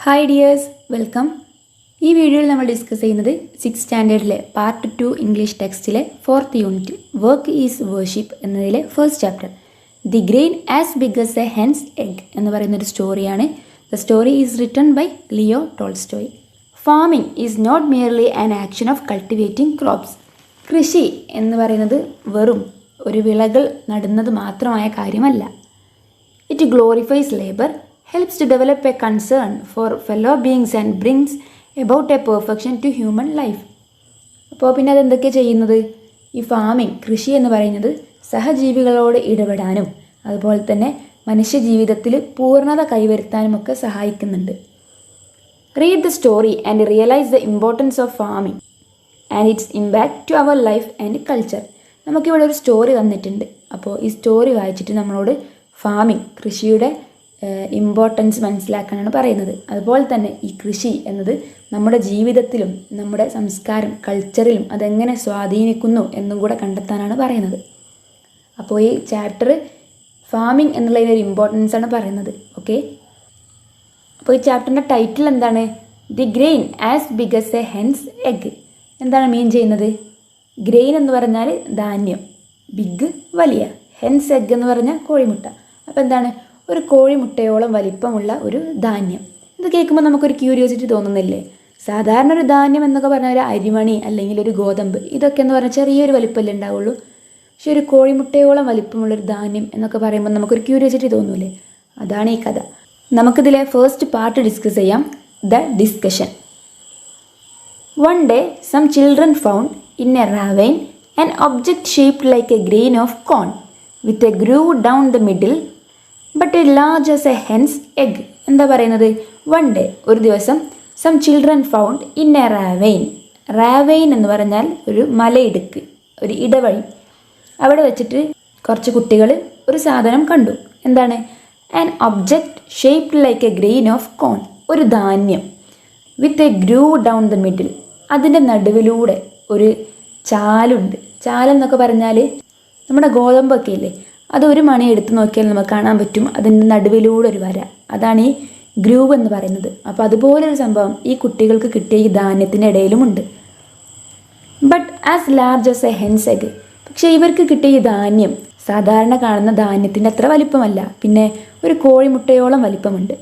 Hi dears, welcome. ഈ വീഡിയോയിൽ നമ്മൾ ഡിസ്കസ് ചെയ്യുന്നത് 6th സ്റ്റാൻഡേർഡിലെ പാർട്ട് 2 ഇംഗ്ലീഷ് ടെക്സ്റ്റിലെ 4th unit work is worship എന്നതിലെ first chapter the grain as big as a hen's egg എന്ന് പറയുന്നൊരു സ്റ്റോറിയാണ്. The story is written by Leo Tolstoy. Farming is not merely an action of cultivating crops. കൃഷി എന്ന് പറയുന്നത് വെറും ഒരു വിളകൾ നടുന്നത് മാത്രമായ കാര്യമല്ല. It glorifies labour, helps to develop a concern for fellow beings and brings about a perfection to human life. അപ്പോൾ പിന്നെ അതെന്തൊക്കെയാണ് ചെയ്യുന്നത്? ഈ ഫാമിംഗ്, കൃഷി എന്ന് പറയുന്നത് സഹജീവികളോട് ഇടപെടാനും അതുപോലെ തന്നെ മനുഷ്യജീവിതത്തിൽ പൂർണ്ണത കൈവരുത്താനുമൊക്കെ സഹായിക്കുന്നുണ്ട്. Read the story and realise the importance of farming and its impact to our life and culture. നമുക്കിവിടെ ഒരു സ്റ്റോറി തന്നിട്ടുണ്ട്. അപ്പോൾ ഈ സ്റ്റോറി വായിച്ചിട്ട് നമ്മളോട് ഫാമിംഗ്, കൃഷിയുടെ ഇമ്പോർട്ടൻസ് മനസ്സിലാക്കാനാണ് പറയുന്നത്. അതുപോലെ തന്നെ ഈ കൃഷി എന്നത് നമ്മുടെ ജീവിതത്തിലും നമ്മുടെ സംസ്കാരം, കൾച്ചറിലും അതെങ്ങനെ സ്വാധീനിക്കുന്നു എന്നും കൂടെ കണ്ടെത്താനാണ് പറയുന്നത്. അപ്പോൾ ഈ ചാപ്റ്റർ ഫാമിംഗ് എന്നുള്ളതിനൊരു ഇമ്പോർട്ടൻസ് ആണ് പറയുന്നത്. ഓക്കെ, അപ്പോൾ ഈ ചാപ്റ്ററിൻ്റെ ടൈറ്റിൽ എന്താണ്? The grain as big as a hen's egg. എന്താണ് മീൻ ചെയ്യുന്നത്? ഗ്രെയിൻ എന്ന് പറഞ്ഞാൽ ധാന്യം, ബിഗ് വലിയ, ഹെൻസ് എഗ് എന്ന് പറഞ്ഞാൽ കോഴിമുട്ട. അപ്പോൾ എന്താണ്? ഒരു കോഴിമുട്ടയോളം വലിപ്പമുള്ള ഒരു ധാന്യം. ഇത് കേൾക്കുമ്പോൾ നമുക്കൊരു ക്യൂരിയോസിറ്റി തോന്നുന്നില്ലേ? സാധാരണ ഒരു ധാന്യം എന്നൊക്കെ പറഞ്ഞാൽ ഒരു അരിമണി അല്ലെങ്കിൽ ഒരു ഗോതമ്പ്, ഇതൊക്കെ എന്ന് പറഞ്ഞാൽ ചെറിയൊരു വലിപ്പമല്ലേ ഉണ്ടാവുള്ളൂ. പക്ഷെ ഒരു കോഴിമുട്ടയോളം വലിപ്പമുള്ളൊരു ധാന്യം എന്നൊക്കെ പറയുമ്പോൾ നമുക്കൊരു ക്യൂരിയോസിറ്റി തോന്നൂലേ? അതാണ് ഈ കഥ. നമുക്കിതിലെ ഫസ്റ്റ് പാർട്ട് ഡിസ്കസ് ചെയ്യാം, the discussion. One day some children found in a ravine an object shaped like a grain of corn with a groove down the middle but a large as a hen's egg. എന്താ പറയുന്നത്? One day, ഒരു ദിവസം, some children found in a ravine. Ravine എന്ന് പറഞ്ഞാൽ ഒരു മലയിടുക്ക്, ഒരു ഇടവഴി. അവിടെ വെച്ചിട്ട് കുറച്ച് കുട്ടികൾ ഒരു സാധനം കണ്ടു. എന്താണ്? An object shaped like a grain of corn, ഒരു ധാന്യം, with a groove down the middle. അതിൻ്റെ നടുവിലൂടെ ഒരു ചാലുണ്ട്. ചാലെന്നൊക്കെ പറഞ്ഞാൽ നമ്മുടെ ഗോതമ്പൊക്കെ ഇല്ലേ, അത് ഒരു മണി എടുത്ത് നോക്കിയാൽ നമുക്ക് കാണാൻ പറ്റും അതിൻ്റെ നടുവിലൂടെ ഒരു വര. അതാണ് ഈ ഗ്രൂവ് എന്ന് പറയുന്നത്. അപ്പോൾ അതുപോലൊരു സംഭവം ഈ കുട്ടികൾക്ക് കിട്ടിയ ഈ ധാന്യത്തിൻ്റെ ഇടയിലുമുണ്ട്. But as large as a hen's egg. പക്ഷേ ഇവർക്ക് കിട്ടിയ ഈ ധാന്യം സാധാരണ കാണുന്ന ധാന്യത്തിൻ്റെ അത്ര വലിപ്പമല്ല, പിന്നെ ഒരു കോഴിമുട്ടയോളം വലിപ്പമുണ്ട്.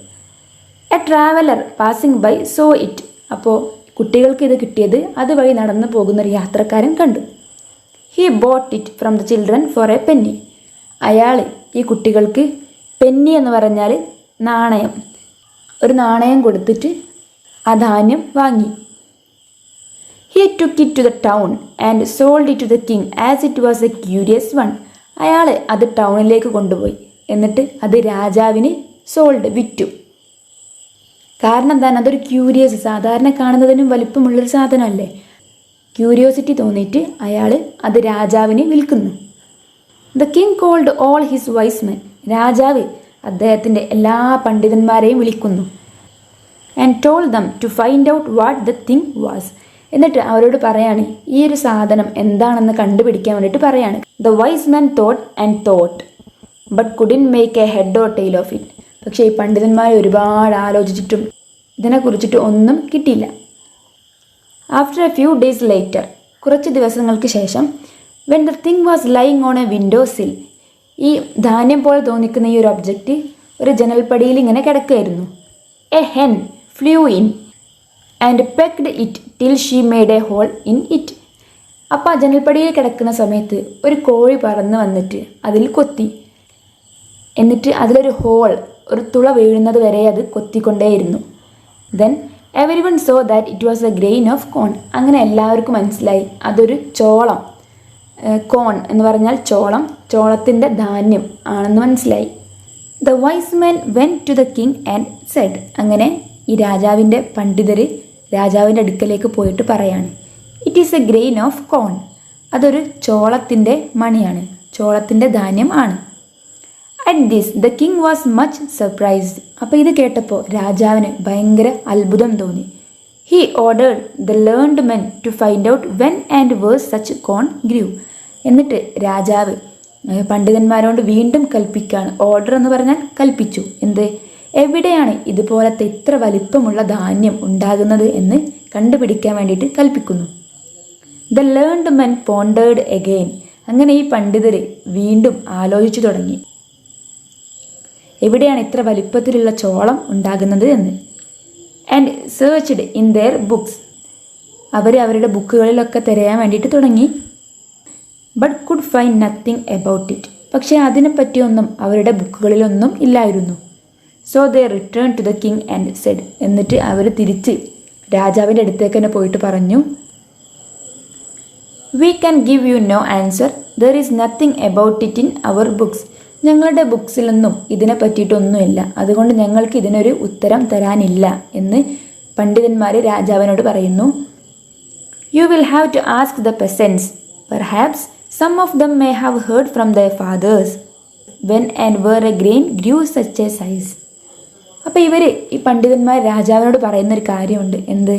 A traveller passing by saw it. അപ്പോൾ കുട്ടികൾക്ക് ഇത് കിട്ടിയത് അതുവഴി നടന്നു പോകുന്നൊരു യാത്രക്കാരൻ കണ്ടു. He bought it from the children for a penny. അയാൾ ഈ കുട്ടികൾക്ക് പെന്നി എന്ന് പറഞ്ഞാൽ നാണയം, ഒരു നാണയം കൊടുത്തിട്ട് ആ ധാന്യം വാങ്ങി. He took it to the town and sold it to the king as it was a curious one. അയാൾ അത് ടൗണിലേക്ക് കൊണ്ടുപോയി, എന്നിട്ട് അത് രാജാവിന് വിറ്റു. കാരണം എന്താണ്? അതൊരു ക്യൂരിയസ്, സാധാരണ കാണുന്നതിനും വലിപ്പമുള്ളൊരു സാധനമല്ലേ. ക്യൂരിയോസിറ്റി തോന്നിയിട്ട് അയാൾ അത് രാജാവിന് വിൽക്കുന്നു. The king called all his wise men. രാജാവ് അദ്ദേഹത്തിൻ്റെ എല്ലാ പണ്ഡിതന്മാരെയും വിളിക്കുന്നു. And told them to find out what the thing was. എന്നിട്ട് അവരോട് പറയാണ് ഈ ഒരു സാധനം എന്താണെന്ന് കണ്ടുപിടിക്കാൻ വേണ്ടിയിട്ട് പറയാണ്. The wise men thought and thought but couldn't make a head or tail of it. പക്ഷേ ഈ പണ്ഡിതന്മാർ ഒരുപാട് ആലോചിച്ചിട്ടും ഇതിനെക്കുറിച്ചിട്ട് ഒന്നും കിട്ടിയില്ല. After a few days later, കുറച്ച് ദിവസങ്ങൾക്ക് ശേഷം, when the thing was lying on a window sill. ഈ ധാന്യം പോലെ തോന്നിക്കുന്ന ഈ ഒരു ഒബ്ജക്റ്റ് ഒരു ജനൽപ്പടിയിൽ ഇങ്ങനെ കിടക്കുകയായിരുന്നു. A hen flew in and pecked it till she made a hole in it. അപ്പോൾ ആ ജനൽപ്പടിയിൽ കിടക്കുന്ന സമയത്ത് ഒരു കോഴി പറന്ന് വന്നിട്ട് അതിൽ കൊത്തി. എന്നിട്ട് അതിലൊരു ഹോൾ, ഒരു തുള വീഴുന്നത് വരെ അത് കൊത്തിക്കൊണ്ടേയിരുന്നു. Then everyone saw that it was a grain of corn. അങ്ങനെ എല്ലാവർക്കും മനസ്സിലായി അതൊരു ചോളം, കോൺ എന്ന് പറഞ്ഞാൽ ചോളം, ചോളത്തിൻ്റെ ധാന്യം ആണെന്ന് മനസ്സിലായി. The wise men went to the king and said. അങ്ങനെ ഈ രാജാവിൻ്റെ പണ്ഡിതർ രാജാവിൻ്റെ അടുക്കലേക്ക് പോയിട്ട് പറയാണ് it is a grain of corn. അതൊരു ചോളത്തിൻ്റെ മണിയാണ്, ചോളത്തിൻ്റെ ധാന്യം ആണ്. At this the king was much surprised. അപ്പോൾ ഇത് കേട്ടപ്പോൾ രാജാവിന് ഭയങ്കര അത്ഭുതം തോന്നി. He ordered the learned men to find out when and where such corn grew. എന്നിട്ട് രാജാവ് പണ്ഡിതന്മാരോട് വീണ്ടും കൽപ്പിക്കുകയാണ്. ഓർഡർ എന്ന് പറഞ്ഞാൽ കൽപ്പിച്ചു. എന്ത്? എവിടെയാണ് ഇതുപോലത്തെ ഇത്ര വലിപ്പമുള്ള ധാന്യം ഉണ്ടാകുന്നത് എന്ന് കണ്ടുപിടിക്കാൻ വേണ്ടിയിട്ട് കൽപ്പിക്കുന്നു. The learned men pondered again. അങ്ങനെ ഈ പണ്ഡിതർ വീണ്ടും ആലോചിച്ചു തുടങ്ങി, എവിടെയാണ് ഇത്ര വലിപ്പത്തിലുള്ള ചോളം ഉണ്ടാകുന്നത് എന്ന്. And searched in their books. അവർ അവരുടെ ബുക്കുകളിലൊക്കെ തിരയാൻ വേണ്ടിയിട്ട് തുടങ്ങി. But could find nothing about it. പക്ഷേ അതിനെപ്പറ്റിയൊന്നും അവരുടെ ബുക്കുകളിലൊന്നും ഇല്ലായിരുന്നു. So they return to the king and said. എന്നിട്ട് അവർ തിരിച്ച് രാജാവിൻ്റെ അടുത്തേക്ക് തന്നെ പോയിട്ട് പറഞ്ഞു, we can give you no answer. There is nothing about it in our books. ഞങ്ങളുടെ ബുക്സിലൊന്നും ഇതിനെ പറ്റിയിട്ടൊന്നുമില്ല, അതുകൊണ്ട് ഞങ്ങൾക്ക് ഇതിനൊരു ഉത്തരം തരാനില്ല എന്ന് പണ്ഡിതന്മാർ രാജാവിനോട് പറയുന്നു. You will have to ask the peasants. Perhaps some of them may have heard from their fathers when and where a grain grew such a size. അപ്പോൾ ഇവർ ഈ പണ്ഡിതന്മാർ രാജാവിനോട് പറയുന്നൊരു കാര്യമുണ്ട്. എന്ത്?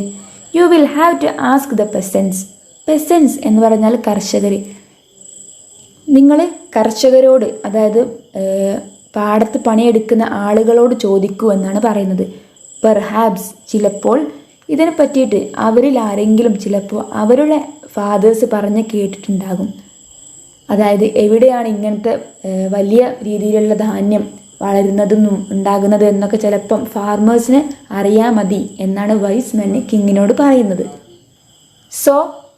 You will have to ask the peasants. Peasants എന്ന് പറഞ്ഞാൽ കർഷകർ. നിങ്ങൾ കർഷകരോട്, അതായത് പാടത്ത് പണിയെടുക്കുന്ന ആളുകളോട് ചോദിക്കൂ എന്നാണ് പറയുന്നത്. പെർഹാപ്സ് ചിലപ്പോൾ ഇതിനെ പറ്റിയിട്ട് അവരിൽ ആരെങ്കിലും ചിലപ്പോൾ അവരുടെ ഫാദേഴ്സ് പറഞ്ഞ് കേട്ടിട്ടുണ്ടാകും. അതായത് എവിടെയാണ് ഇങ്ങനത്തെ വലിയ രീതിയിലുള്ള ധാന്യം വളരുന്നതെന്നും ഉണ്ടാകുന്നത് എന്നൊക്കെ ചിലപ്പം ഫാർമേഴ്സിന് അറിയാൻ മതി എന്നാണ് വൈസ് മെൻ കിങ്ങിനോട് പറയുന്നത്. So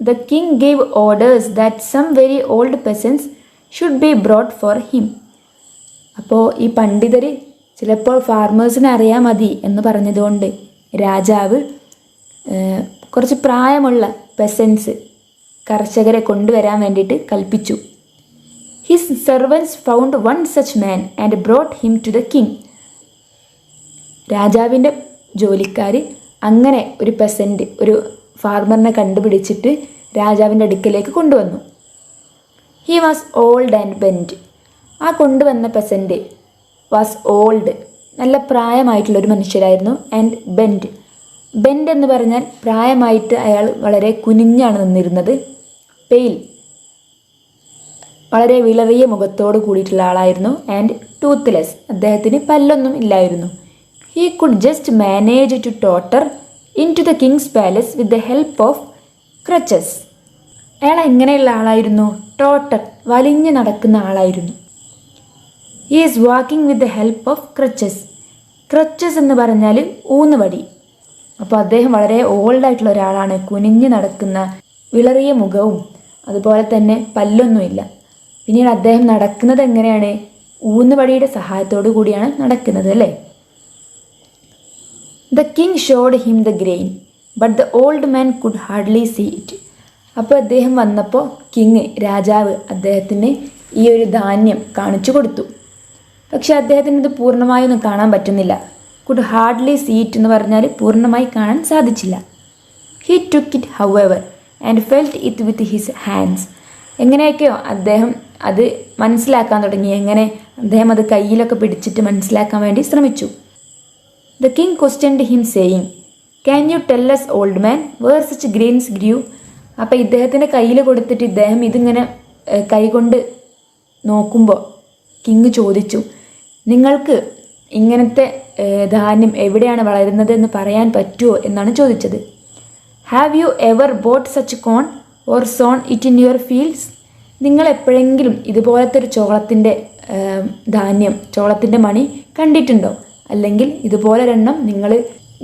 the king gave orders that some very old peasants should be brought for him. അപ്പോൾ ഈ പണ്ഡിതർ ചിലപ്പോൾ ഫാർമേഴ്സിന് അറിയാൻ മതി എന്ന് പറഞ്ഞതുകൊണ്ട് രാജാവ് കുറച്ച് പ്രായമുള്ള പെസൻസ് കർഷകരെ കൊണ്ടുവരാൻ വേണ്ടിയിട്ട് കൽപ്പിച്ചു. His servants found one such man and brought him to the king. രാജാവിൻ്റെ ജോലിക്കാർ അങ്ങനെ ഒരു പെസൻറ്റ്, ഒരു ഫാർമറിനെ കണ്ടുപിടിച്ചിട്ട് രാജാവിൻ്റെ അടുക്കലേക്ക് കൊണ്ടുവന്നു. He was old and bent. ആ കൊണ്ടുവന്ന പെസൻറ്റ് വാസ് ഓൾഡ്, നല്ല പ്രായമായിട്ടുള്ളൊരു മനുഷ്യരായിരുന്നു. And bent. ബെൻഡ് എന്ന് പറഞ്ഞാൽ പ്രായമായിട്ട് അയാൾ വളരെ കുനിഞ്ഞാണ് നിന്നിരുന്നത്. പെയിൽ, വളരെ വിളറിയ മുഖത്തോട് കൂടിയിട്ടുള്ള ആളായിരുന്നു. ആൻഡ് ടൂത്ത്ലെസ്, അദ്ദേഹത്തിന് പല്ലൊന്നും ഇല്ലായിരുന്നു. He could just manage to totter in to the king's palace with the help of crutches. അയാൾ എങ്ങനെയുള്ള ആളായിരുന്നു? ടോട്ടർ, വലിഞ്ഞു നടക്കുന്ന ആളായിരുന്നു. He is walking with the help of crutches. Crutches എന്ന് പറഞ്ഞാൽ ഊന്നുവടി. അപ്പോൾ അദ്ദേഹം വളരെ ഓൾഡായിട്ടുള്ള ഒരാളാണ്, കുനിഞ്ഞു നടക്കുന്ന, വിളറിയ മുഖവും അതുപോലെ തന്നെ പല്ലൊന്നുമില്ല. പിന്നീട് അദ്ദേഹം നടക്കുന്നത് എങ്ങനെയാണ്? ഊന്നുവടിയുടെ സഹായത്തോടു കൂടിയാണ് നടക്കുന്നത്, അല്ലേ? The king showed him the grain but the old man could hardly see it. അപ്പോൾ അദ്ദേഹം വന്നപ്പോൾ രാജാവ് അദ്ദേഹത്തിന് ഈ ഒരു ധാന്യം കാണിച്ചു കൊടുത്തു. പക്ഷെ അദ്ദേഹത്തിന് ഇത് പൂർണ്ണമായൊന്നും കാണാൻ പറ്റുന്നില്ല. കുഡ് ഹാർഡ്ലി സീ ഇറ്റ് എന്ന് പറഞ്ഞാൽ പൂർണ്ണമായി കാണാൻ സാധിച്ചില്ല. He took it however and felt it with his hands. എങ്ങനെയൊക്കെയോ അദ്ദേഹം അത് മനസ്സിലാക്കാൻ തുടങ്ങി. അദ്ദേഹം അത് കയ്യിലൊക്കെ പിടിച്ചിട്ട് മനസ്സിലാക്കാൻ വേണ്ടി ശ്രമിച്ചു. The king questioned him saying, can you tell us old man where such grains grew. അപ്പോൾ ഇദ്ദേഹത്തിൻ്റെ കയ്യിൽ കൊടുത്തിട്ട് ഇദ്ദേഹം ഇതിങ്ങനെ കൈകൊണ്ട് നോക്കുമ്പോൾ കിങ് ചോദിച്ചു, നിങ്ങൾക്ക് ഇങ്ങനത്തെ ധാന്യം എവിടെയാണ് വളരുന്നത് എന്ന് പറയാൻ പറ്റുമോ എന്നാണ് ചോദിച്ചത്. Have you ever bought such corn or sown it in your fields. നിങ്ങൾ എപ്പോഴെങ്കിലും ഇതുപോലത്തെ ഒരു ചോളത്തിൻ്റെ മണി കണ്ടിട്ടുണ്ടോ? അല്ലെങ്കിൽ ഇതുപോലെ ഒരെണ്ണം നിങ്ങൾ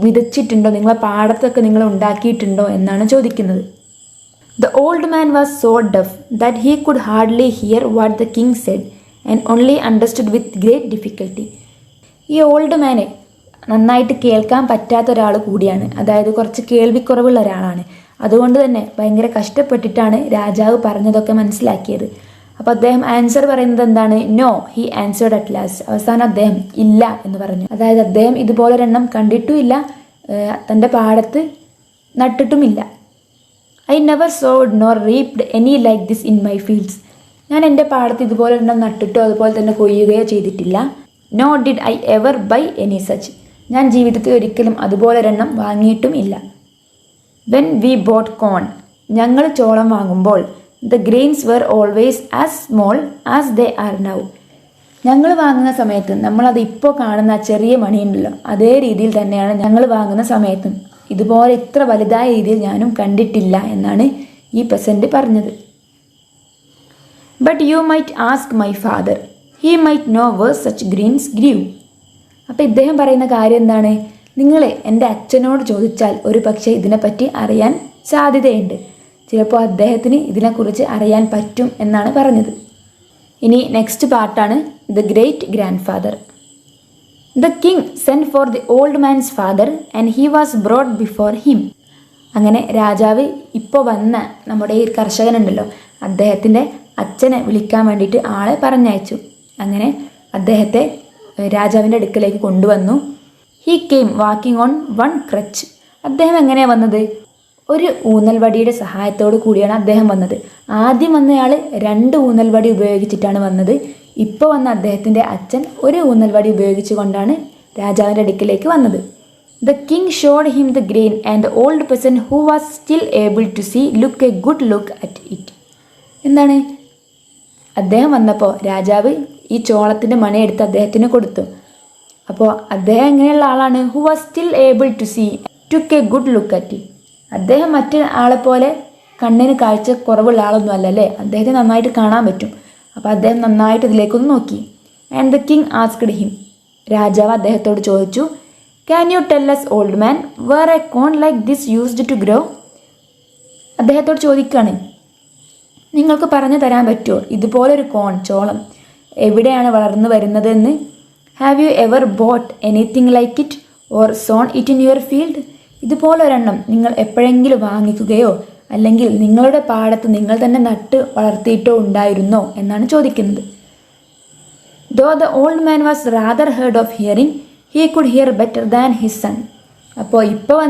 വിതച്ചിട്ടുണ്ടോ? നിങ്ങളെ പാടത്തൊക്കെ നിങ്ങൾ ഉണ്ടാക്കിയിട്ടുണ്ടോ എന്നാണ് ചോദിക്കുന്നത്. The old man was so deaf that he could hardly hear what the king said and only understood with great difficulty. ഈ ഓൾഡ് മാനെ നന്നായിട്ട് കേൾക്കാൻ പറ്റാത്ത ഒരാൾ കൂടിയാണ്, അതായത് കുറച്ച് കേൾവിക്കുറവുള്ള ഒരാളാണ്. അതുകൊണ്ട് തന്നെ ഭയങ്കര കഷ്ടപ്പെട്ടിട്ടാണ് രാജാവ് പറഞ്ഞതൊക്കെ മനസ്സിലാക്കിയത്. അപ്പോൾ അദ്ദേഹം ആൻസർ പറയുന്നത് എന്താണ്? No, he answered at last. അവസാനം അദ്ദേഹം ഇല്ല എന്ന് പറഞ്ഞു. അതായത് അദ്ദേഹം ഇതുപോലൊരെണ്ണം കണ്ടിട്ടുമില്ല, തൻ്റെ പാടത്ത് നട്ടിട്ടുമില്ല. I never sowed nor reaped any like this in my fields. ഞാൻ എൻ്റെ പാടത്ത് ഇതുപോലൊരെണ്ണം നട്ടിട്ടോ അതുപോലെ തന്നെ കൊയ്യുകയോ ചെയ്തിട്ടില്ല. No did I ever buy any such. ഞാൻ ജീവിതത്തിൽ ഒരിക്കലും അതുപോലൊരെണ്ണം വാങ്ങിയിട്ടും ഇല്ല. വെൻ വി ബോട്ട് കോൺ, ഞങ്ങൾ ചോളം വാങ്ങുമ്പോൾ the grains were always as small as they are now. ഞങ്ങൾ വാങ്ങുന്ന സമയത്ത് നമ്മളത് ഇപ്പോൾ കാണുന്ന ചെറിയ മണിയുണ്ടല്ലോ, അതേ രീതിയിൽ തന്നെയാണ് ഞങ്ങൾ വാങ്ങുന്ന സമയത്തും. ഇതുപോലെ ഇത്ര വലുതായ രീതിയിൽ ഞാനും കണ്ടിട്ടില്ല എന്നാണ് ഈ പെസൻറ്റ് പറഞ്ഞത്. But you might ask my father, he might know where such grains grew. അപ്പോൾ ഇദ്ദേഹം പറയുന്ന കാര്യം എന്താണ്? നിങ്ങൾ എൻ്റെ അച്ഛനോട് ചോദിച്ചാൽ ഒരു പക്ഷേ ഇതിനെപ്പറ്റി അറിയാൻ സാധ്യതയുണ്ട്. ചിലപ്പോൾ അദ്ദേഹത്തിന് ഇതിനെക്കുറിച്ച് അറിയാൻ പറ്റും എന്നാണ് പറഞ്ഞത്. ഇനി നെക്സ്റ്റ് പാർട്ടാണ് the great grand father. The king send for the old man's father and he was brought before him. അങ്ങനെ രാജാവ് ഇപ്പോൾ വന്ന നമ്മുടെ ഈ കർഷകനുണ്ടല്ലോ, അദ്ദേഹത്തിൻ്റെ അച്ഛനെ വിളിക്കാൻ വേണ്ടിയിട്ട് ആളെ പറഞ്ഞയച്ചു. അങ്ങനെ അദ്ദേഹത്തെ രാജാവിൻ്റെ അടുക്കലേക്ക് കൊണ്ടുവന്നു. He came walking on one crutch. അദ്ദേഹം എങ്ങനെയാണ് വന്നത്? ഒരു ഊന്നൽവടിയുടെ സഹായത്തോടു കൂടിയാണ് അദ്ദേഹം വന്നത്. ആദ്യം വന്നയാൾ 2 ഊന്നൽവടി ഉപയോഗിച്ചിട്ടാണ് വന്നത്. ഇപ്പോൾ വന്ന അദ്ദേഹത്തിൻ്റെ അച്ഛൻ ഒരു ഊന്നൽവടി ഉപയോഗിച്ചുകൊണ്ടാണ് രാജാവിൻ്റെ അടുക്കിലേക്ക് വന്നത്. The king showed him the grain and the old person who was still able to see look a good look at it. എന്താണ്? അദ്ദേഹം വന്നപ്പോൾ രാജാവ് ഈ ചോളത്തിൻ്റെ മണി എടുത്ത് അദ്ദേഹത്തിന് കൊടുത്തു. അപ്പോൾ അദ്ദേഹം എങ്ങനെയുള്ള ആളാണ്? Who was still able to see took a good look at it. അദ്ദേഹം മറ്റു ആളെപ്പോലെ കണ്ണിന് കാഴ്ച കുറവുള്ള ആളൊന്നും അല്ലല്ലേ, അദ്ദേഹത്തെ നന്നായിട്ട് കാണാൻ പറ്റും. അപ്പോൾ അദ്ദേഹം നന്നായിട്ട് ഇതിലേക്കൊന്ന് നോക്കി. And the king asked him. രാജാവ് അദ്ദേഹത്തോട് ചോദിച്ചു, can you tell us old man where a corn like this used to grow. അദ്ദേഹത്തോട് ചോദിക്കുകയാണ്, നിങ്ങൾക്ക് പറഞ്ഞു തരാൻ പറ്റുമോ ഇതുപോലൊരു കോൺ, ചോളം എവിടെയാണ് വളർന്നു വരുന്നതെന്ന്? Have you ever bought anything like it or sown it in your field. ഇതുപോലൊരെണ്ണം നിങ്ങൾ എപ്പോഴെങ്കിലും വാങ്ങിക്കുകയോ അല്ലെങ്കിൽ നിങ്ങളുടെ പാടത്ത് നിങ്ങൾ തന്നെ നട്ട് വളർത്തിയിട്ടോ ഉണ്ടായിരുന്നോ എന്നാണ് ചോദിക്കുന്നത്. Though the old man was rather hard of hearing, he could hear better than his son. അപ്പോൾ ഇപ്പോൾ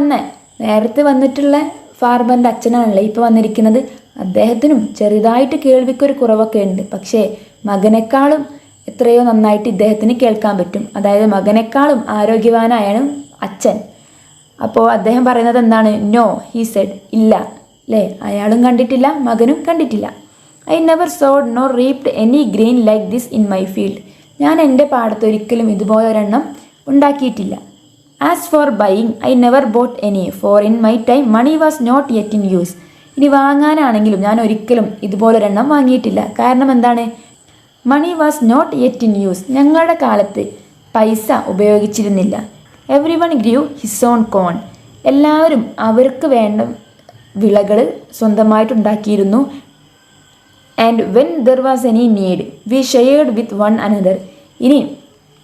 നേരത്തെ വന്നിട്ടുള്ള ഫാർമറിൻ്റെ അച്ഛനാണല്ലേ ഇപ്പോൾ വന്നിരിക്കുന്നത്. അദ്ദേഹത്തിനും ചെറുതായിട്ട് കേൾവിക്കൊരു കുറവൊക്കെ ഉണ്ട്. പക്ഷേ മകനേക്കാളും എത്രയോ നന്നായിട്ട് ഇദ്ദേഹത്തിന് കേൾക്കാൻ പറ്റും. അതായത് മകനേക്കാളും ആരോഗ്യവാനായാണ് അച്ഛൻ. അപ്പോൾ അദ്ദേഹം പറയുന്നത് എന്താണ്? No he said. ഇല്ല അല്ലേ, അയാളും കണ്ടിട്ടില്ല, മകനും കണ്ടിട്ടില്ല. I never sowed nor reaped any grain like this in my field. ഞാൻ എൻ്റെ പാടത്ത് ഒരിക്കലും ഇതുപോലൊരെണ്ണം ഉണ്ടാക്കിയിട്ടില്ല. As for buying I never bought any, for in my time money was not yet in use. ഇനി വാങ്ങാനാണെങ്കിലും ഞാൻ ഒരിക്കലും ഇതുപോലൊരെണ്ണം വാങ്ങിയിട്ടില്ല. കാരണം എന്താണ്? Money was not yet in use. ഞങ്ങളുടെ കാലത്ത് പൈസ ഉപയോഗിച്ചിരുന്നില്ല. Every one grew his own corn. എല്ലാവരും അവർക്ക് വേണ്ട വിളകൾ സ്വന്തമായിട്ടുണ്ടാക്കിയിരുന്നു. And when there was any need we shared with one another. ഇനി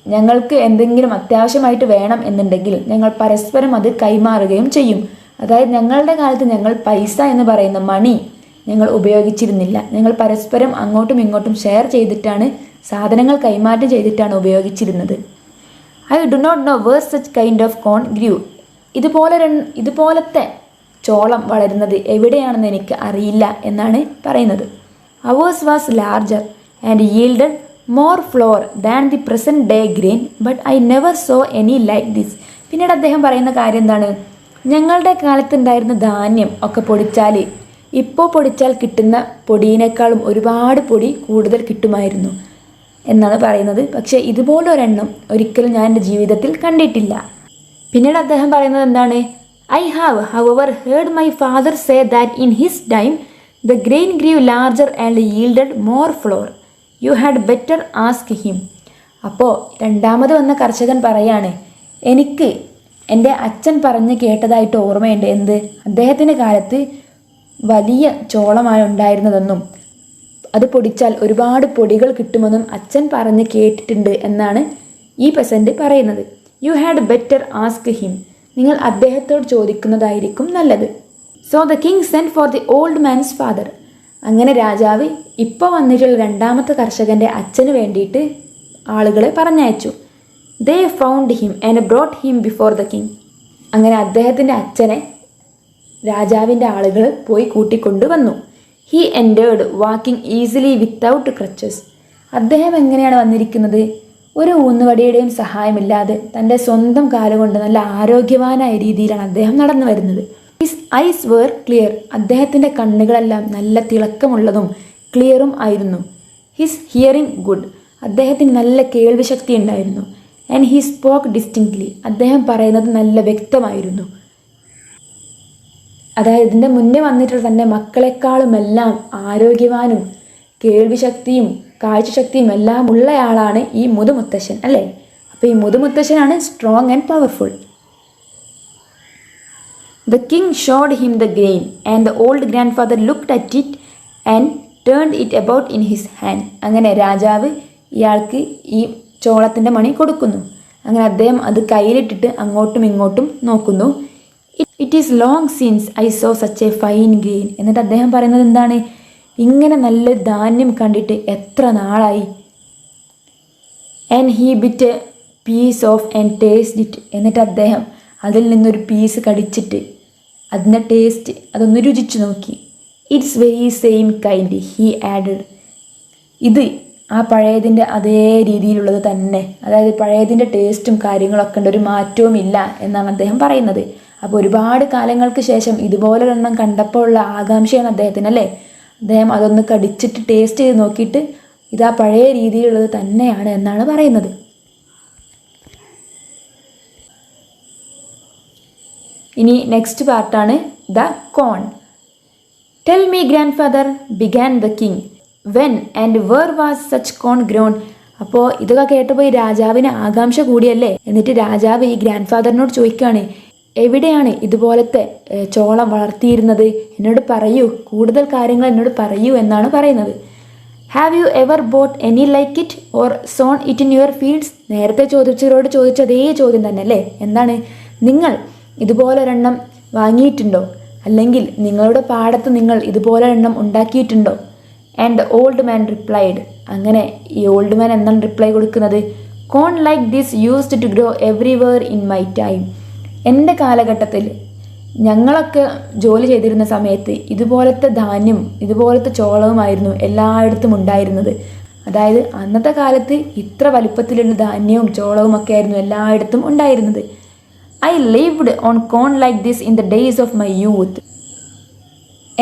ഞങ്ങൾക്ക് എന്തെങ്കിലും അത്യാവശ്യമായിട്ട് വേണം എന്നുണ്ടെങ്കിൽ ഞങ്ങൾ പരസ്പരം അത് കൈമാറുകയും ചെയ്യും. അതായത് ഞങ്ങളുടെ കാലത്ത് ഞങ്ങൾ പൈസ എന്ന് പറയുന്ന മണി ഞങ്ങൾ ഉപയോഗിച്ചിരുന്നില്ല. ഞങ്ങൾ പരസ്പരം അങ്ങോട്ടും ഇങ്ങോട്ടും ഷെയർ ചെയ്തിട്ടാണ്, സാധനങ്ങൾ കൈമാറ്റം ചെയ്തിട്ടാണ് ഉപയോഗിച്ചിരുന്നത്. I do not know where such kind of corn grew. ഇതുപോലത്തെ ചോളം വളരുന്നത് എവിടെയാണെന്ന് എനിക്ക് അറിയില്ല എന്നാണ് പറയുന്നത്. Ours was larger and yielded more flour than the present day grain, but I never saw any like this. പിന്നീട് അദ്ദേഹം പറയുന്ന കാര്യം എന്താണ്? ഞങ്ങളുടെ കാലത്തുണ്ടായിരുന്ന ധാന്യം ഒക്കെ ഇപ്പോൾ പൊടിച്ചാൽ കിട്ടുന്ന പൊടിയിനേക്കാളും ഒരുപാട് പൊടി കൂടുതൽ കിട്ടുമായിരുന്നു എന്നാണ് പറയുന്നത്. പക്ഷേ ഇതുപോലൊരെണ്ണം ഒരിക്കലും ഞാൻ എൻ്റെ ജീവിതത്തിൽ കണ്ടിട്ടില്ല. പിന്നീട് അദ്ദേഹം പറയുന്നത് എന്താണ്? I have, however, heard my father say that in his time the grain grew larger and yielded more flour. You had better ask him. അപ്പോൾ രണ്ടാമത് വന്ന കർഷകൻ പറയാണ്, എനിക്ക് എൻ്റെ അച്ഛൻ പറഞ്ഞ് കേട്ടതായിട്ട് ഓർമ്മയുണ്ട്. എന്ത്? അദ്ദേഹത്തിൻ്റെ കാലത്ത് വലിയ ചോളമാണ് ഉണ്ടായിരുന്നതെന്നും അത് പൊടിച്ചാൽ ഒരുപാട് പൊടികൾ കിട്ടുമെന്നും അച്ഛൻ പറഞ്ഞ് കേട്ടിട്ടുണ്ട് എന്നാണ് ഈ പെസൻറ്റ് പറയുന്നത്. You had better ask him. നിങ്ങൾ അദ്ദേഹത്തോട് ചോദിക്കുന്നതായിരിക്കും നല്ലത്. So the king send for the old man's father. അങ്ങനെ രാജാവ് ഇപ്പോൾ വന്നിട്ടുള്ള രണ്ടാമത്തെ കർഷകൻ്റെ അച്ഛന് വേണ്ടിയിട്ട് ആളുകളെ പറഞ്ഞയച്ചു. They found him and brought him before the king. അങ്ങനെ അദ്ദേഹത്തിൻ്റെ അച്ഛനെ രാജാവിൻ്റെ ആളുകൾ പോയി കൂട്ടിക്കൊണ്ടുവന്നു. He entered walking easily without crutches. അദ്ദേഹം എങ്ങനെയാണ് വന്നിരിക്കുന്നത്? ഒരു ഊന്നുവടിയുടെയും സഹായമില്ലാതെ തൻ്റെ സ്വന്തം കാലുകൊണ്ട് നല്ല ആരോഗ്യവാനായ രീതിയിലാണ് അദ്ദേഹം നടന്നു വരുന്നത്. His eyes were clear. അദ്ദേഹത്തിൻ്റെ കണ്ണുകളെല്ലാം നല്ല തിളക്കമുള്ളതും ക്ലിയറും ആയിരുന്നു. His hearing good. അദ്ദേഹത്തിന് നല്ല കേൾവിശക്തി ഉണ്ടായിരുന്നു. ആൻഡ് ഹി സ്പോക്ക് ഡിസ്റ്റിങ്ക്ട്ലി, അദ്ദേഹം പറയുന്നത് നല്ല വ്യക്തമായിരുന്നു. അതായത് ഇതിൻ്റെ മുന്നേ വന്നിട്ടുള്ള തൻ്റെ മക്കളെക്കാളുമെല്ലാം ആരോഗ്യവാനും കേൾവിശക്തിയും കാഴ്ചശക്തിയും എല്ലാം ഉള്ളയാളാണ് ഈ മുതുമുത്തശ്ശൻ അല്ലേ. അപ്പോൾ ഈ മുതുമുത്തശ്ശനാണ് strong and powerful. The king showed him the grain, and the old grandfather looked at it and turned it about in his hand. അങ്ങനെ രാജാവ് ഇയാൾക്ക് ഈ ചോളത്തിൻ്റെ മണി കൊടുക്കുന്നു. അങ്ങനെ അദ്ദേഹം അത് കയ്യിലിട്ടിട്ട് അങ്ങോട്ടും ഇങ്ങോട്ടും നോക്കുന്നു. It is long since I so such A fine grain. എന്നിട്ട് അദ്ദേഹം പറയുന്നത് എന്താണ്? ഇങ്ങനെ നല്ല ധാന്യം കണ്ടിട്ട് എത്ര നാളായി. And he bit a piece of and taste it. എന്നിട്ട് അദ്ദേഹം അതിൽ നിന്നൊരു പീസ് കടിച്ചിട്ട് അതിൻ്റെ ടേസ്റ്റ് അതൊന്ന് രുചിച്ചു നോക്കി. It's very same kind he added. ഇത് ആ പഴയതിൻ്റെ അതേ രീതിയിലുള്ളത് തന്നെ, അതായത് പഴയതിൻ്റെ ടേസ്റ്റും കാര്യങ്ങളൊക്കെ ഉണ്ട്, ഒരു മാറ്റവും ഇല്ല എന്നാണ് അദ്ദേഹം പറയുന്നത്. അപ്പോൾ ഒരുപാട് കാലങ്ങൾക്ക് ശേഷം ഇതുപോലൊരെണ്ണം കണ്ടപ്പോൾ ഉള്ള ആകാംക്ഷയാണ് അദ്ദേഹത്തിന് അല്ലേ. അദ്ദേഹം അതൊന്ന് കടിച്ചിട്ട് ടേസ്റ്റ് ചെയ്ത് നോക്കിയിട്ട് ഇതാ പഴയ രീതിയിലുള്ളത് തന്നെയാണ് എന്നാണ് പറയുന്നത്. ഇനി നെക്സ്റ്റ് പാർട്ടാണ് the corn. Tell me grandfather began the king, when and where was such corn grown. അപ്പോൾ ഇതൊക്കെ കേട്ടപ്പോൾ ഈ രാജാവിന് ആകാംക്ഷ കൂടിയല്ലേ. എന്നിട്ട് രാജാവ് ഈ ഗ്രാൻഡ് ഫാദറിനോട് ചോദിക്കുകയാണ്, എവിടെയാണ് ഇതുപോലത്തെ ചോളം വളർത്തിയിരുന്നത്? എന്നോട് പറയൂ, കൂടുതൽ കാര്യങ്ങൾ എന്നോട് പറയൂ എന്നാണ് പറയുന്നത്. Have you ever boat any like it or sown it in your fields. നേരത്തെ ചോദിച്ചവരോട് ചോദിച്ച അതേ ചോദ്യം തന്നെ അല്ലേ. എന്താണ്, നിങ്ങൾ ഇതുപോലൊരെണ്ണം വാങ്ങിയിട്ടുണ്ടോ, അല്ലെങ്കിൽ നിങ്ങളുടെ പാടത്ത് നിങ്ങൾ ഇതുപോലൊരെണ്ണം ഉണ്ടാക്കിയിട്ടുണ്ടോ? And old man replied. അങ്ങനെ ഈ ഓൾഡ് മാൻ എന്താണ് റിപ്ലൈ കൊടുക്കുന്നത്? Corn like this used to grow everywhere in my time. എൻ്റെ കാലഘട്ടത്തിൽ ഞങ്ങളൊക്കെ ജോലി ചെയ്തിരുന്ന സമയത്ത് ഇതുപോലത്തെ ധാന്യം ഇതുപോലത്തെ ചോളവുമായിരുന്നു എല്ലായിടത്തും ഉണ്ടായിരുന്നത്. അതായത് അന്നത്തെ കാലത്ത് ഇത്ര വലുപ്പത്തിലുള്ള ധാന്യവും ചോളവും ഒക്കെ ആയിരുന്നു എല്ലായിടത്തും ഉണ്ടായിരുന്നത്. I lived on corn like this in the days of my youth.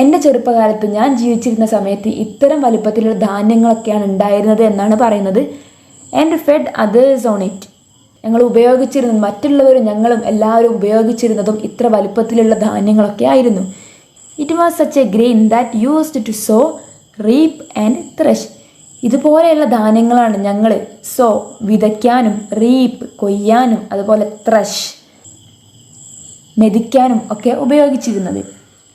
എൻ്റെ ചെറുപ്പകാലത്ത് ഞാൻ ജീവിച്ചിരുന്ന സമയത്ത് ഇത്തരം വലുപ്പത്തിലുള്ള ധാന്യങ്ങളൊക്കെയാണ് ഉണ്ടായിരുന്നത് എന്നാണ് പറയുന്നത്. And fed others on it. ഞങ്ങൾ ഉപയോഗിച്ചിരുന്നത്, മറ്റുള്ളവരും ഞങ്ങളും എല്ലാവരും ഉപയോഗിച്ചിരുന്നതും ഇത്ര വലുപ്പത്തിലുള്ള ധാന്യങ്ങളൊക്കെ ആയിരുന്നു. It was such a grain that used to sow reap and thresh. ഇതുപോലെയുള്ള ധാന്യങ്ങളാണ് ഞങ്ങൾ സോ വിതയ്ക്കാനും റീപ്പ് കൊയ്യാനും അതുപോലെ ത്രഷ് മെതിക്കാനും ഒക്കെ ഉപയോഗിച്ചിരുന്നത്.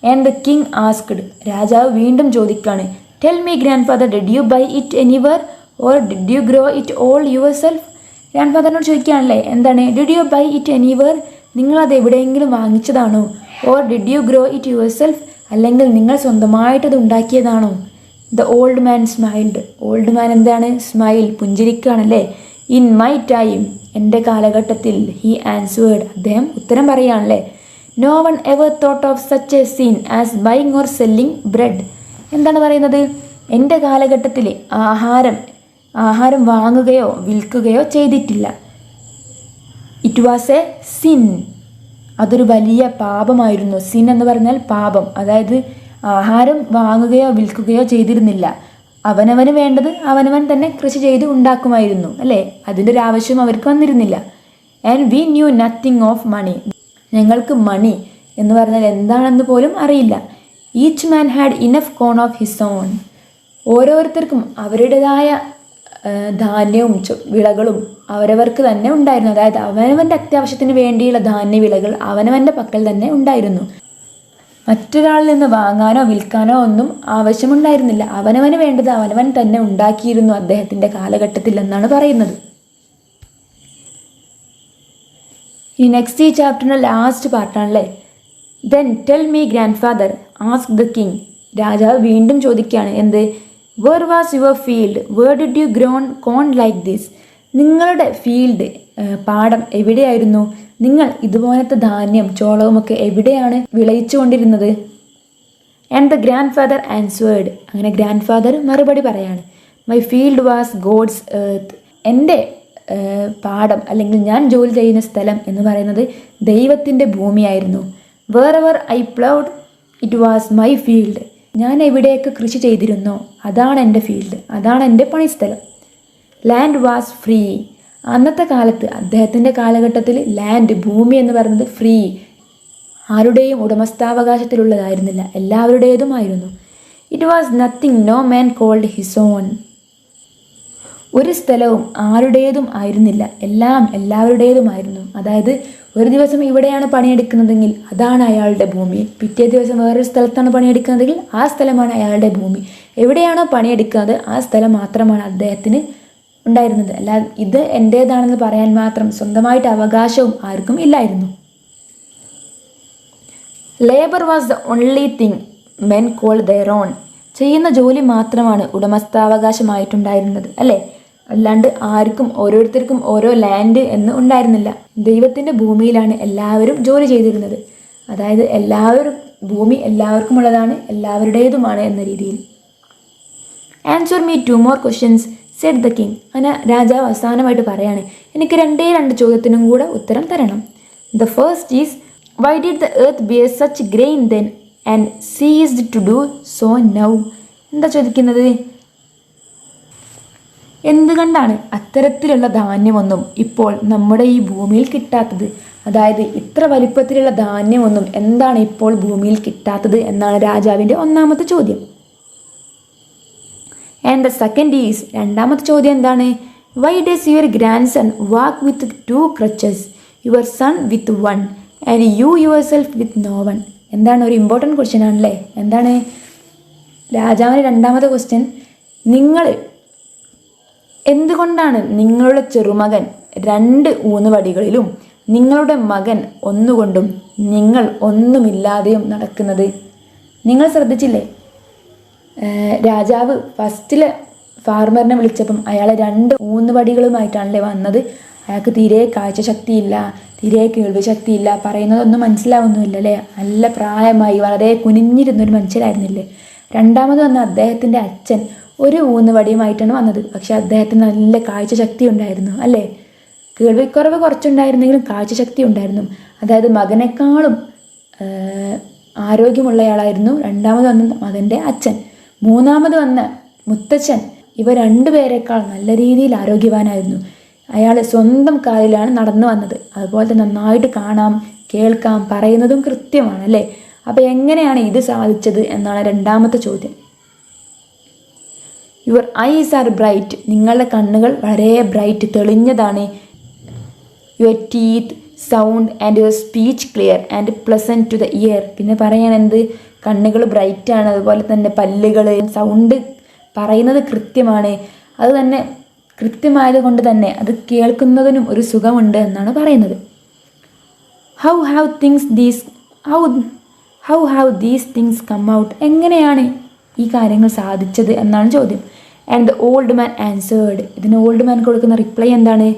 And the king asked. രാജാവ് വീണ്ടും ചോദിക്കാണ്, tell me grandfather, did you buy it anywhere or did you grow it all yourself. ഗ്രാൻഡ് ഫാദറിനോട് ചോദിക്കുകയാണല്ലേ, എന്താണ് did you buy it anywhere, നിങ്ങളത് എവിടെയെങ്കിലും വാങ്ങിച്ചതാണോ? Or did you grow it yourself, അല്ലെങ്കിൽ നിങ്ങൾ സ്വന്തമായിട്ടത് ഉണ്ടാക്കിയതാണോ? The old man smiled. Old man എന്താണ്? സ്മൈൽ, പുഞ്ചിരിക്കുകയാണല്ലേ. ഇൻ മൈ ടൈം, എൻ്റെ കാലഘട്ടത്തിൽ. ഹി ആൻസ്വേർഡ്, അദ്ദേഹം ഉത്തരം പറയുകയാണല്ലേ. No one ever thought of such a sin as buying or selling bread. എന്താണ് പറയുന്നത്? എൻ്റെ കാലഘട്ടത്തിൽ ആഹാരം വാങ്ങുകയോ വിൽക്കുകയോ ചെയ്തിട്ടില്ല. It was a sin. അതൊരു വലിയ പാപമായിരുന്നു. സിൻ എന്ന് പറഞ്ഞാൽ പാപം. അതായത് ആഹാരം വാങ്ങുകയോ വിൽക്കുകയോ ചെയ്തിരുന്നില്ല. അവനവന് വേണ്ടത് അവനവൻ തന്നെ കൃഷി ചെയ്ത് ഉണ്ടാക്കുമായിരുന്നു അല്ലേ. അതിൻ്റെ ഒരു ആവശ്യം അവർക്ക് വന്നിരുന്നില്ല. And we knew nothing of money. ഞങ്ങൾക്ക് മണി എന്ന് പറഞ്ഞാൽ എന്താണെന്ന് പോലും അറിയില്ല. Each man had enough corn of his own. ഓരോരുത്തർക്കും അവരുടേതായ ധാന്യവും വിളകളും അവരവർക്ക് തന്നെ ഉണ്ടായിരുന്നു. അതായത് അവനവൻ്റെ അത്യാവശ്യത്തിന് വേണ്ടിയുള്ള ധാന്യവിളകൾ അവനവൻ്റെ പക്കൽ തന്നെ ഉണ്ടായിരുന്നു. മറ്റൊരാളിൽ നിന്ന് വാങ്ങാനോ വിൽക്കാനോ ഒന്നും ആവശ്യമുണ്ടായിരുന്നില്ല. അവനവന് വേണ്ടത് അവനവൻ തന്നെ ഉണ്ടാക്കിയിരുന്നു അദ്ദേഹത്തിൻ്റെ കാലഘട്ടത്തിൽ എന്നാണ് പറയുന്നത്. ഈ നെക്സ്റ്റ് ഈ ചാപ്റ്ററിൻ്റെ ലാസ്റ്റ് പാർട്ടാണല്ലേ. Then tell me grandfather ask the king. രാജാവ് വീണ്ടും ചോദിക്കുകയാണ്, എന്ത്? Where was your field, where did you grown corn like this. നിങ്ങളുടെ ഫീൽഡ്, പാടം എവിടെയായിരുന്നു? നിങ്ങൾ ഇതുപോലത്തെ ധാന്യം ചോളവുമൊക്കെ എവിടെയാണ് വിളയിച്ചു കൊണ്ടിരുന്നത്? And the grandfather answered. അങ്ങനെ ഗ്രാൻഡ് ഫാദർ മറുപടി പറയാണ്, my field was God's earth. എൻ്റെ പാടം അല്ലെങ്കിൽ ഞാൻ ജോലി ചെയ്യുന്ന സ്ഥലം എന്ന് പറയുന്നത് ദൈവത്തിൻ്റെ ഭൂമിയായിരുന്നു. Wherever I ploughed it was my field. ഞാൻ എവിടെയൊക്കെ കൃഷി ചെയ്തിരുന്നോ അതാണ് എൻ്റെ ഫീൽഡ്, അതാണ് എൻ്റെ പണിസ്ഥലം. Land was free. അന്നത്തെ കാലത്ത് അദ്ദേഹത്തിൻ്റെ കാലഘട്ടത്തിൽ ലാൻഡ് ഭൂമി എന്ന് പറയുന്നത് ഫ്രീ, ആരുടെയും ഉടമസ്ഥാവകാശത്തിലുള്ളതായിരുന്നില്ല, എല്ലാവരുടേതുമായിരുന്നു. It was nothing no man called his own. ഒരു സ്ഥലവും ആരുടേതും ആയിരുന്നില്ല, എല്ലാം എല്ലാവരുടേതുമായിരുന്നു. അതായത് ഒരു ദിവസം ഇവിടെയാണ് പണിയെടുക്കുന്നതെങ്കിൽ അതാണ് അയാളുടെ ഭൂമി, പിറ്റേ ദിവസം വേറൊരു സ്ഥലത്താണ് പണിയെടുക്കുന്നതെങ്കിൽ ആ സ്ഥലമാണ് അയാളുടെ ഭൂമി. എവിടെയാണോ പണിയെടുക്കുന്നത് ആ സ്ഥലം മാത്രമാണ് അദ്ദേഹത്തിന് ഉണ്ടായിരുന്നത്. അല്ലാതെ ഇത് എൻ്റേതാണെന്ന് പറയാൻ മാത്രം സ്വന്തമായിട്ട് അവകാശവും ആർക്കും ഇല്ലായിരുന്നു. Labour was the only thing men called their own. ചെയ്യുന്ന ജോലി മാത്രമാണ് ഉടമസ്ഥാവകാശമായിട്ടുണ്ടായിരുന്നത്, അല്ലേ? അല്ലാണ്ട് ആർക്കും ഓരോരുത്തർക്കും ഓരോ ലാൻഡ് എന്ന് ഉണ്ടായിരുന്നില്ല. ദൈവത്തിൻ്റെ ഭൂമിയിലാണ് എല്ലാവരും ജോലി ചെയ്തിരുന്നത്. അതായത് ഭൂമി എല്ലാവർക്കും ഉള്ളതാണ്, എല്ലാവരുടേതുമാണ് എന്ന രീതിയിൽ. Answer me 2 more questions said the king. അങ്ങനെ രാജാവ് അവസാനമായിട്ട് പറയാണ്, എനിക്ക് 2 ചോദ്യത്തിനും കൂടെ ഉത്തരം തരണം. The first is, why did the earth bear such grain then and ceased to do so now? എന്താ ചോദിക്കുന്നത്? എന്തുകൊണ്ടാണ് അത്തരത്തിലുള്ള ധാന്യമൊന്നും ഇപ്പോൾ നമ്മുടെ ഈ ഭൂമിയിൽ കിട്ടാത്തത്? അതായത് ഇത്ര വലിപ്പത്തിലുള്ള ധാന്യമൊന്നും എന്താണ് ഇപ്പോൾ ഭൂമിയിൽ കിട്ടാത്തത് എന്നാണ് രാജാവിൻ്റെ ഒന്നാമത്തെ ചോദ്യം. ആൻഡ് ദ സെക്കൻഡ് ഈസ്, രണ്ടാമത്തെ ചോദ്യം എന്താണ്? Why does your grandson walk with 2 crutches, your son with 1 and you yourself with no 1? എന്താണ്? ഒരു ഇമ്പോർട്ടൻറ്റ് ക്വസ്റ്റ്യൻ ആണല്ലേ. എന്താണ് രാജാവിന് രണ്ടാമത്തെ ക്വസ്റ്റ്യൻ? എന്തുകൊണ്ടാണ് നിങ്ങളുടെ ചെറുമകൻ 2 ഊന്നുവടികളിലും നിങ്ങളുടെ മകൻ ഒന്നുകൊണ്ടും നിങ്ങൾ ഒന്നുമില്ലാതെയും നടക്കുന്നത്? നിങ്ങൾ ശ്രദ്ധിച്ചില്ലേ? രാജാവ് ഫസ്റ്റിലെ ഫാർമറിനെ വിളിച്ചപ്പം അയാൾ 2 ഊന്നുവടികളുമായിട്ടാണല്ലേ വന്നത്. അയാൾക്ക് തീരെ കാഴ്ചശക്തിയില്ല, തീരെ കേൾവി ശക്തിയില്ല, പറയുന്നതൊന്നും മനസ്സിലാവുന്നുമില്ല അല്ലേ. നല്ല പ്രായമായി വളരെ കുനിഞ്ഞിരുന്നൊരു മനുഷ്യരായിരുന്നില്ലേ. രണ്ടാമത് വന്ന അദ്ദേഹത്തിൻ്റെ അച്ഛൻ 1 ഊന്നുവടിയുമായിട്ടാണ് വന്നത്. പക്ഷെ അദ്ദേഹത്തിന് നല്ല കാഴ്ചശക്തി ഉണ്ടായിരുന്നു അല്ലേ. കേൾവിക്കുറവ് കുറച്ചുണ്ടായിരുന്നെങ്കിലും കാഴ്ചശക്തി ഉണ്ടായിരുന്നു. അതായത് മകനേക്കാളും ആരോഗ്യമുള്ളയാളായിരുന്നു രണ്ടാമത് വന്ന മകൻ്റെ അച്ഛൻ. മൂന്നാമത് വന്ന മുത്തച്ഛൻ ഇവ 2 പേരെക്കാൾ നല്ല രീതിയിൽ ആരോഗ്യവാനായിരുന്നു. അയാൾ സ്വന്തം കാലിലാണ് നടന്നു വന്നത്. അതുപോലെ തന്നെ നന്നായിട്ട് കാണാം, കേൾക്കാം, പറയുന്നതും കൃത്യമാണ് അല്ലേ. അപ്പോൾ എങ്ങനെയാണ് ഇത് സാധിച്ചത് എന്നാണ് രണ്ടാമത്തെ ചോദ്യം. യുവർ ഐസ് ആർ ബ്രൈറ്റ്, നിങ്ങളുടെ കണ്ണുകൾ വളരെ ബ്രൈറ്റ്, തെളിഞ്ഞതാണ്. Your teeth sound and your speech clear and pleasant to the ear. പിന്നെ പറയാനെന്ത്, കണ്ണുകൾ ബ്രൈറ്റാണ്, അതുപോലെ തന്നെ പല്ലുകൾ, സൗണ്ട് പറയുന്നത് കൃത്യമാണ്. അത് തന്നെ കൃത്യമായത് കൊണ്ട് തന്നെ അത് കേൾക്കുന്നതിനും ഒരു സുഖമുണ്ട് എന്നാണ് പറയുന്നത്. How have these things come out, എങ്ങനെയാണ് ഈ കാര്യങ്ങൾ സാധിച്ചത് എന്നാണ് ചോദ്യം. And the old man answered, ഇതിന് ഓൾഡ് മാൻ കൊടുക്കുന്ന റിപ്ലൈ എന്താണ്?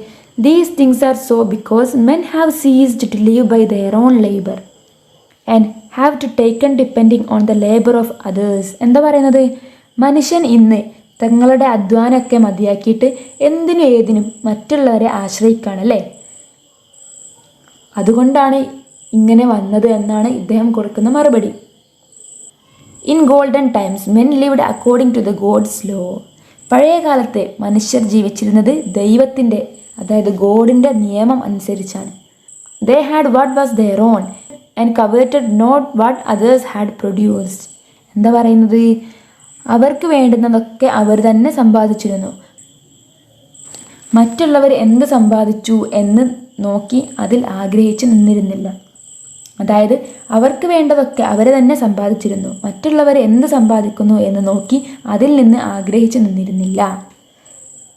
These things are so because men have ceased to live by their own labour and have to taken depending on the labour of others. എന്താ പറയുന്നത്? മനുഷ്യൻ ഇന്ന് തങ്ങളുടെ അധ്വാനമൊക്കെ മതിയാക്കിയിട്ട് എന്തിനും ഏതിനും മറ്റുള്ളവരെ ആശ്രയിക്കുകയാണല്ലേ. അതുകൊണ്ടാണ് ഇങ്ങനെ വന്നത് എന്നാണ് ഇദ്ദേഹം കൊടുക്കുന്ന മറുപടി. In golden times men lived according to the God's law. പഴയ കാലത്തെ മനുഷ്യർ ജീവിച്ചിരുന്നത് ദൈവത്തിൻ്റെ, അതായത് ഗോഡിൻ്റെ നിയമം അനുസരിച്ചാണ്. They had what was their own and coveted not what others had produced. എന്താ പറയുന്നത്? അവർക്ക് വേണ്ടുന്നതൊക്കെ അവർ തന്നെ സമ്പാദിച്ചിരുന്നു. മറ്റുള്ളവർ എന്ത് സമ്പാദിച്ചു എന്ന് നോക്കി അതിൽ ആഗ്രഹിച്ച് നിന്നിരുന്നില്ല. അതായത് അവർക്ക് വേണ്ടതൊക്കെ അവർ തന്നെ സമ്പാദിച്ചിരുന്നു. മറ്റുള്ളവർ എന്ത് സമ്പാദിക്കുന്നു എന്ന് നോക്കി അതിൽ നിന്ന് ആഗ്രഹിച്ച് നിന്നിരുന്നില്ല.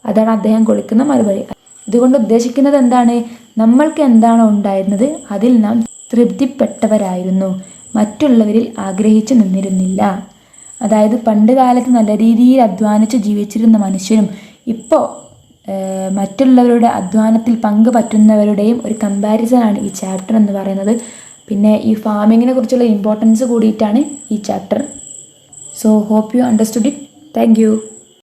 അതാണ് അദ്ദേഹം കൊടുക്കുന്ന മറുപടി. ഇതുകൊണ്ട് ഉദ്ദേശിക്കുന്നത് എന്താണ്? നമ്മൾക്ക് എന്താണോ ഉണ്ടായിരുന്നത് അതിൽ നാം തൃപ്തിപ്പെട്ടവരായിരുന്നു, മറ്റുള്ളവരിൽ ആഗ്രഹിച്ച് നിന്നിരുന്നില്ല. അതായത് പണ്ട് കാലത്ത് നല്ല രീതിയിൽ അധ്വാനിച്ച് ജീവിച്ചിരുന്ന മനുഷ്യരും ഇപ്പോൾ മറ്റുള്ളവരുടെ അധ്വാനത്തിൽ പങ്ക് പറ്റുന്നവരുടെയും ഒരു കമ്പാരിസനാണ് ഈ ചാപ്റ്റർ എന്ന് പറയുന്നത്. പിന്നെ ഈ ഫാമിങ്ങിനെ കുറിച്ചുള്ള ഇമ്പോർട്ടൻസ് കൂടിയിട്ടാണ് ഈ chapter. So hope you understood it. Thank U.